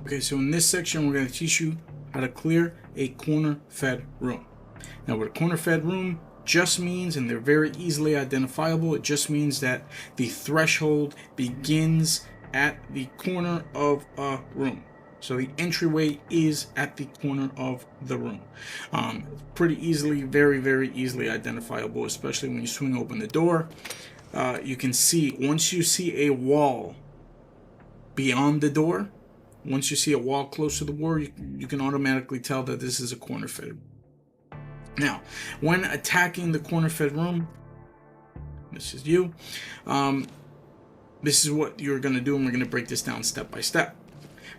Okay, so in this section, we're going to teach you how to clear a corner-fed room. Now, what a corner-fed room just means, and they're very easily identifiable, it just means that the threshold begins at the corner of a room. So the entryway is at the corner of the room. Pretty easily, very easily identifiable, especially when you swing open the door. You can see, once you see a wall beyond the door, once you see a wall close to the door, you can automatically tell that this is a corner fed. Now, when attacking the corner fed room, this is you. This is what you're going to do, and we're going to break this down step by step.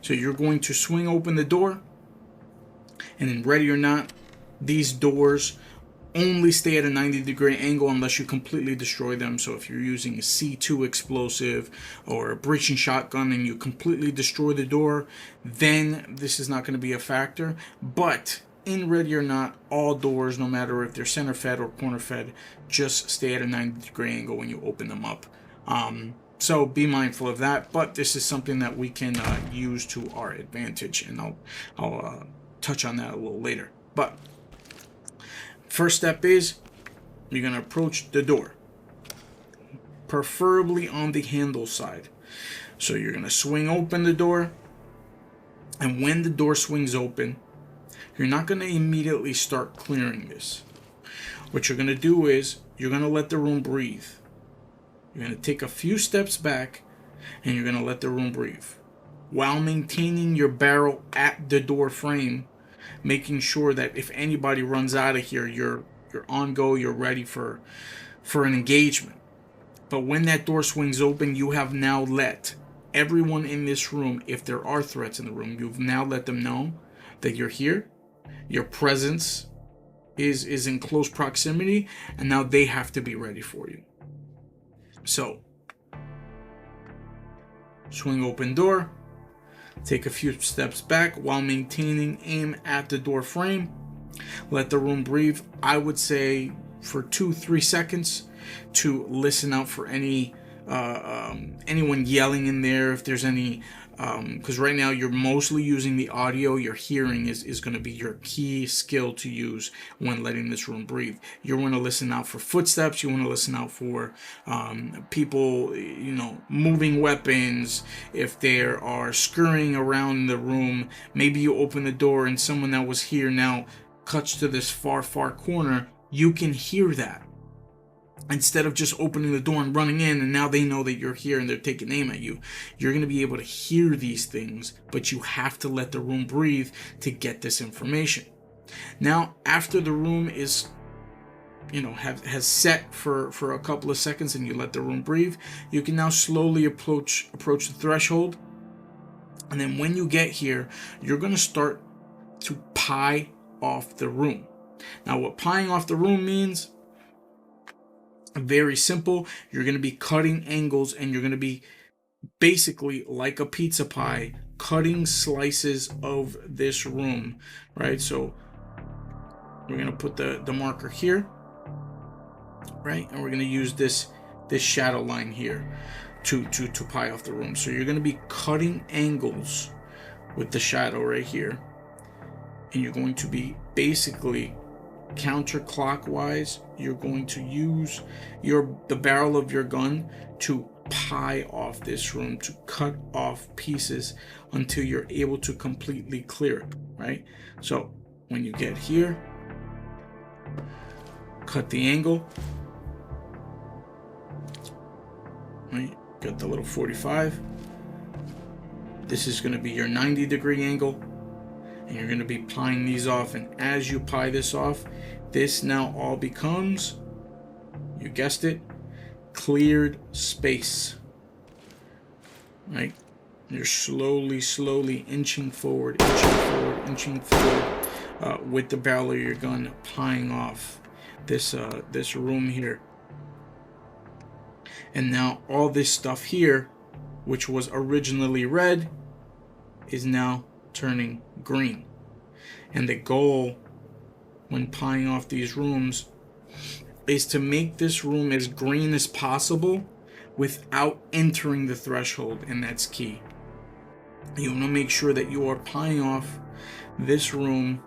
So you're going to swing open the door, and then ready or not, these doors only stay at a 90-degree angle unless you completely destroy them. So if you're using a C2 explosive or a breaching shotgun and you completely destroy the door, then this is not going to be a factor. But in ready or not, all doors, no matter if they're center fed or corner fed, just stay at a 90-degree angle when you open them up. So be mindful of that, but this is something that we can use to our advantage, and I'll touch on that a little later. But first step is you're going to approach the door, preferably on the handle side. So you're going to swing open the door, and when the door swings open, you're not going to immediately start clearing this. What you're going to do is you're going to let the room breathe. You're going to take a few steps back, and you're going to let the room breathe while maintaining your barrel at the door frame, making sure that if anybody runs out of here, you're on go, you're ready for an engagement. But when that door swings open, you have now let everyone in this room, if there are threats in the room, you've now let them know that you're here, your presence is in close proximity, and now they have to be ready for you. So, swing open door, take a few steps back while maintaining aim at the door frame. Let the room breathe. I would say for 2-3 seconds to listen out for any anyone yelling in there. If there's any, because right now you're mostly using the audio. Your hearing is going to be your key skill to use when letting this room breathe. You want to listen out for footsteps. You want to listen out for people, moving weapons. If there are scurrying around the room, maybe you open the door and someone that was here now cuts to this far corner. You can hear that. Instead of just opening the door and running in, and now they know that you're here and they're taking aim at you, you're going to be able to hear these things, but you have to let the room breathe to get this information. Now, after the room is, has set for a couple of seconds and you let the room breathe, you can now slowly approach the threshold. And then when you get here, you're going to start to pie off the room. Now, what pieing off the room means, very simple. You're going to be cutting angles, and you're going to be basically like a pizza pie, cutting slices of this room, right? So we're going to put the marker here, right? And we're going to use this shadow line here to pie off the room. So you're going to be cutting angles with the shadow right here, and you're going to be basically counterclockwise. You're going to use the barrel of your gun to pie off this room, to cut off pieces until you're able to completely clear it, right? So when you get here, cut the angle, right? Got the little 45. This is going to be your 90-degree angle, and you're going to be pieing these off. And as you pie this off, this now all becomes, you guessed it, cleared space, right? You're slowly inching forward with the barrel of your gun, pieing off this room here. And now all this stuff here, which was originally red, is now turning green. And the goal when pieing off these rooms is to make this room as green as possible without entering the threshold, and that's key. You want to make sure that you are pieing off this room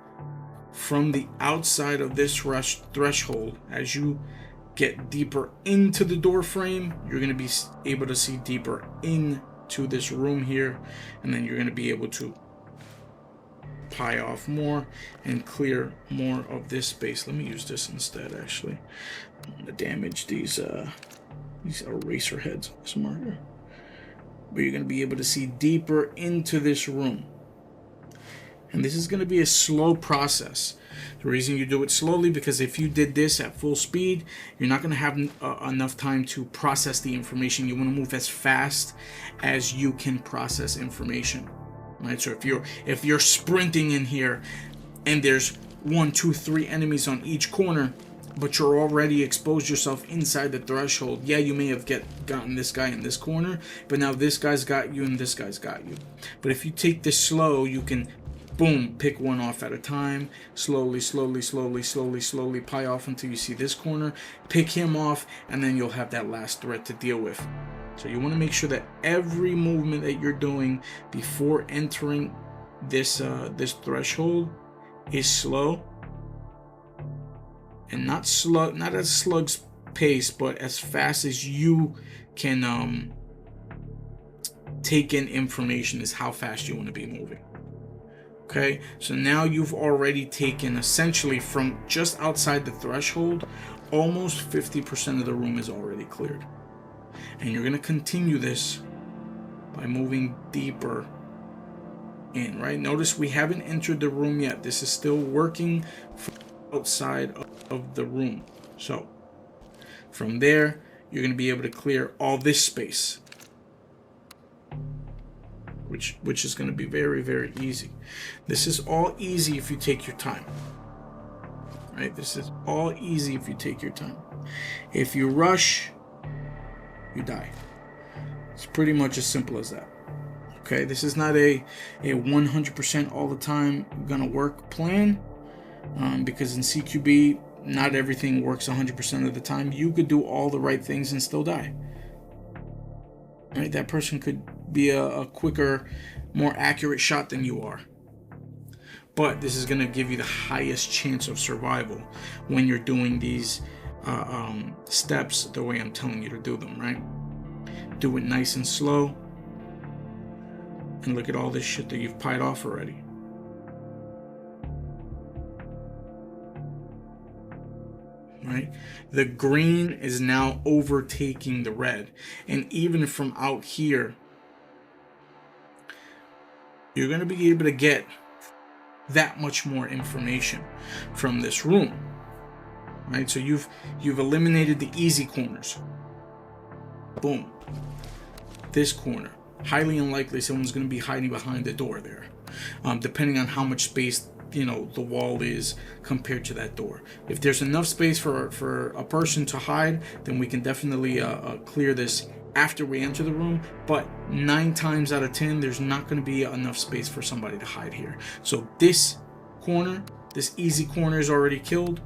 from the outside of this threshold. As you get deeper into the door frame, you're going to be able to see deeper into this room here, and then you're going to be able to pie off more and clear more of this space. Let me use this instead. Actually, I'm going to damage these eraser heads on this marker. But you're going to be able to see deeper into this room. And this is going to be a slow process. The reason you do it slowly, because if you did this at full speed, you're not going to have enough time to process the information. You want to move as fast as you can process information, right? So if you're sprinting in here and there's 1, 2, 3 enemies on each corner, but you're already exposed yourself inside the threshold, yeah, you may have gotten this guy in this corner, but now this guy's got you and this guy's got you. But if you take this slow, you can boom, pick one off at a time, slowly pie off until you see this corner, pick him off, and then you'll have that last threat to deal with. So you want to make sure that every movement that you're doing before entering this threshold is slow, and not at slug's pace, but as fast as you can take in information is how fast you want to be moving. Okay, so now you've already taken, essentially from just outside the threshold, almost 50% of the room is already cleared. And you're going to continue this by moving deeper in, right? Notice we haven't entered the room yet. This is still working from outside of the room. So from there, you're going to be able to clear all this space, which is going to be very, very easy. This is all easy if you take your time, right? This is all easy if you take your time. If you rush, you die. It's pretty much as simple as that. Okay, this is not a 100% all the time gonna work plan, because in CQB, not everything works 100% of the time. You could do all the right things and still die. Right? That person could be a quicker, more accurate shot than you are. But this is going to give you the highest chance of survival when you're doing these steps the way I'm telling you to do them, right? Do it nice and slow. And look at all this shit that you've pied off already. Right? The green is now overtaking the red. And even from out here, you're going to be able to get that much more information from this room. Right? So you've eliminated the easy corners. Boom. This corner. Highly unlikely someone's going to be hiding behind the door there. Depending on how much space the wall is compared to that door. If there's enough space for a person to hide, then we can definitely clear this after we enter the room. But 9 times out of 10, there's not going to be enough space for somebody to hide here. So this corner, this easy corner is already killed.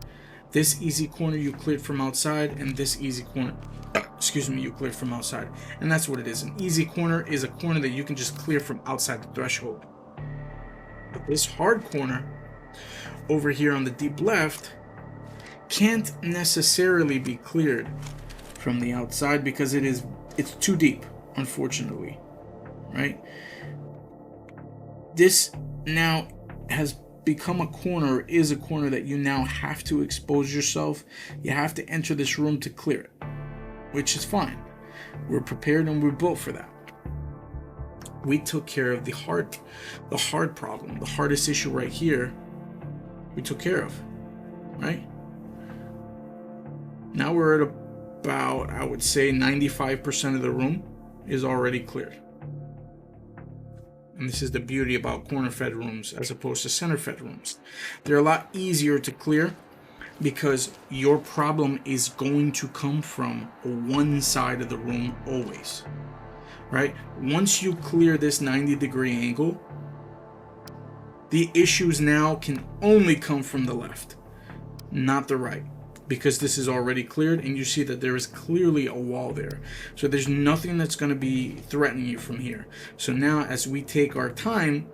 This easy corner you cleared from outside, and this easy corner, you cleared from outside. And that's what it is. An easy corner is a corner that you can just clear from outside the threshold. But this hard corner over here on the deep left can't necessarily be cleared from the outside because it's too deep, unfortunately, right? This now has become a corner, is a corner that you now have to expose yourself. You have to enter this room to clear it, which is fine. We're prepared and we're built for that. We took care of the hard problem, the hardest issue right here. We took care of, right? Now we're at about, I would say, 95% of the room is already cleared. And this is the beauty about corner-fed rooms as opposed to center-fed rooms. They're a lot easier to clear because your problem is going to come from one side of the room always. Right? Once you clear this 90-degree angle, the issues now can only come from the left, not the right, because this is already cleared, and you see that there is clearly a wall there. So there's nothing that's going to be threatening you from here. So now as we take our time,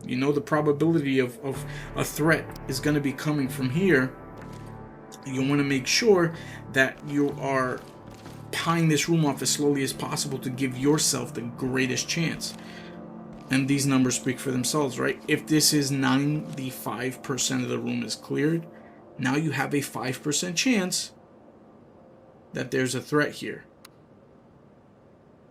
you know, the probability of a threat is going to be coming from here. You want to make sure that you are tying this room off as slowly as possible to give yourself the greatest chance. And these numbers speak for themselves, right? If this is 95% of the room is cleared, now you have a 5% chance that there's a threat here,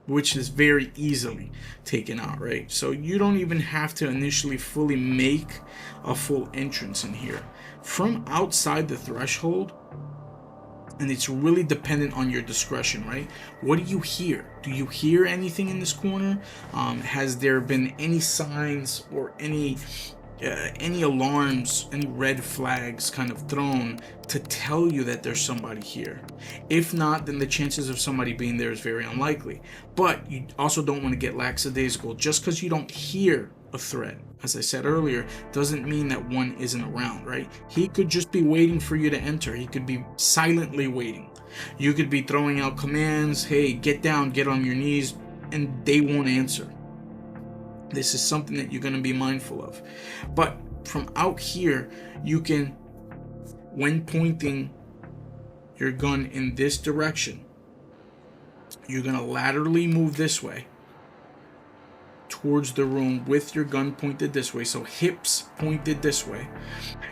which is very easily taken out, right? So you don't even have to initially fully make a full entrance in here. From outside the threshold, and it's really dependent on your discretion, right? What do you hear? Do you hear anything in this corner? Has there been any signs or any alarms, any red flags kind of thrown to tell you that there's somebody here? If not, then the chances of somebody being there is very unlikely. But you also don't want to get lackadaisical. Just because you don't hear a threat, as I said earlier, doesn't mean that one isn't around, right? He could just be waiting for you to enter. He could be silently waiting. You could be throwing out commands, hey, get down, get on your knees, and they won't answer. This is something that you're going to be mindful of. But from out here, you can, when pointing your gun in this direction, you're going to laterally move this way towards the room with your gun pointed this way, so hips pointed this way.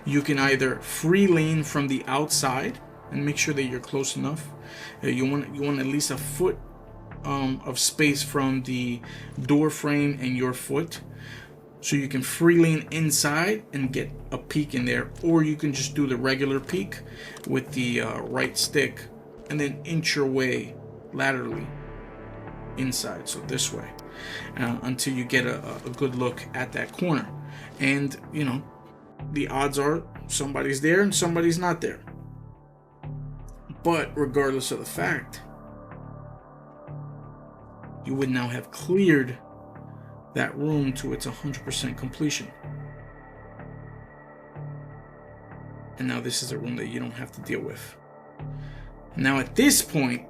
You can either free lane from the outside and make sure that you're close enough. You want at least a foot of space from the door frame and your foot, so you can free lane inside and get a peek in there, or you can just do the regular peek with the right stick and then inch your way laterally inside, so this way, until you get a good look at that corner. And you know, the odds are somebody's there and somebody's not there, but regardless of the fact, you would now have cleared that room to its 100% completion. And now this is a room that you don't have to deal with. Now at this point,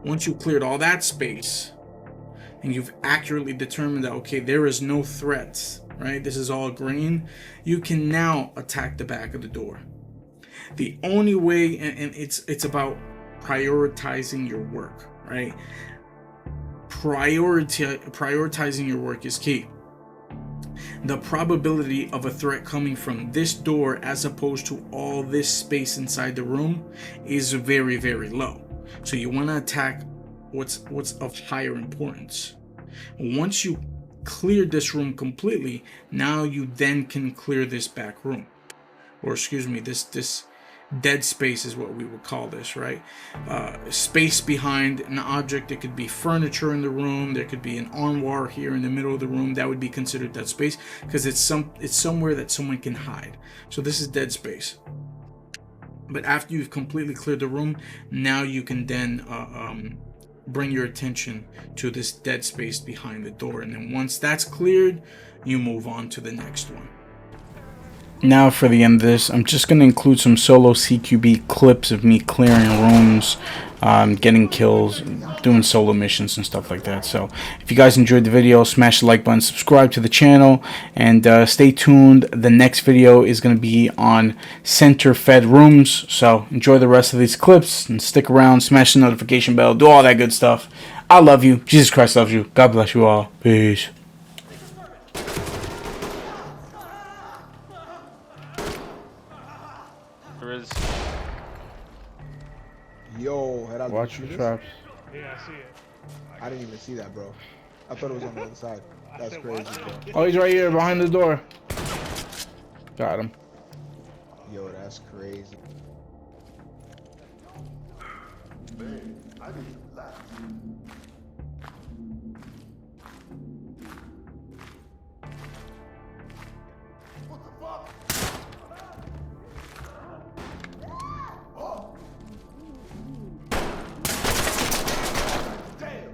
once you cleared all that space and you've accurately determined that, okay, there is no threats, right? This is all green. You can now attack the back of the door. The only way, and it's about prioritizing your work, right? Prioritizing your work is key. The probability of a threat coming from this door as opposed to all this space inside the room is very, very low. So you want to attack what's of higher importance. Once you clear this room completely, now you then can clear this back room, or excuse me, this dead space is what we would call this, right? Space behind an object. It could be furniture in the room. There could be an armoire here in the middle of the room. That would be considered dead space because it's somewhere that someone can hide. So this is dead space. But after you've completely cleared the room, now you can then bring your attention to this dead space behind the door. And then once that's cleared, you move on to the next one. Now for the end of this, I'm just going to include some solo CQB clips of me clearing rooms, getting kills, doing solo missions and stuff like that. So if you guys enjoyed the video, smash the like button, subscribe to the channel, and stay tuned. The next video is going to be on center fed rooms. So enjoy the rest of these clips and stick around, smash the notification bell, do all that good stuff. I love you. Jesus Christ loves you. God bless you all. Peace. Yo, watch your traps. Yeah, I see it. I didn't even see that, bro. I thought it was on the other side. That's crazy, bro. Oh, he's right here behind the door. Got him. Yo, that's crazy. Man, I didn't laugh. What the fuck? Oh. Damn.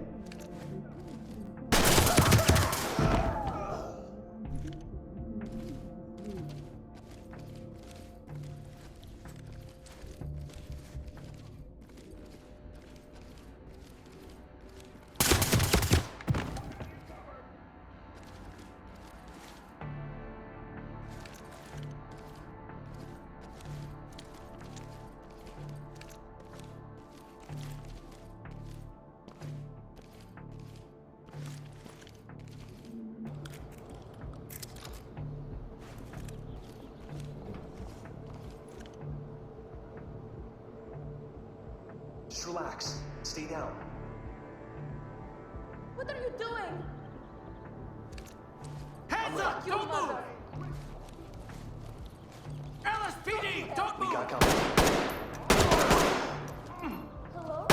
Just relax. Stay down. What are you doing? Hands up! You Don't move! mother. LSPD! Don't We move! got company. Hello?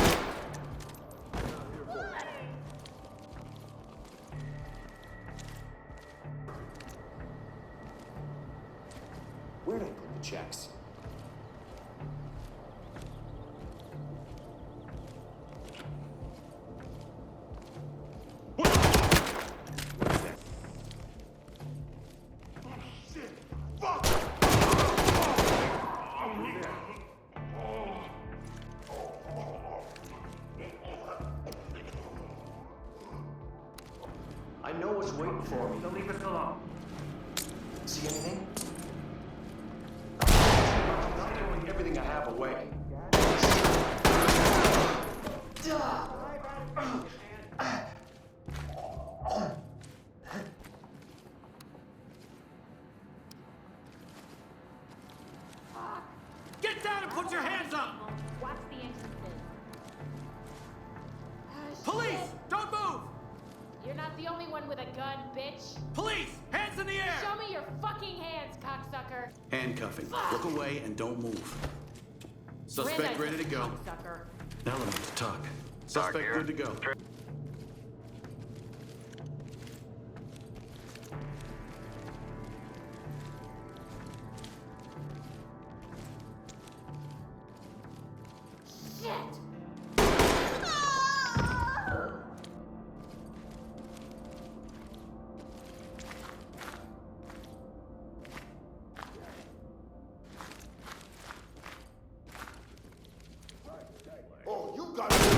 Where'd I put the checks? I know what's waiting for me. Don't leave us alone. See anything? I'm not throwing everything I have away. Get down and put your hands up! Watch the entrances. Police! Don't move! You're not the only one with a gun, bitch. Police! Hands in the air! Show me your fucking hands, cocksucker. Handcuffing. Look away and don't move. Suspect ready to go. Cocksucker. Now let me talk. Suspect good to go. Shit! Oh, you got it.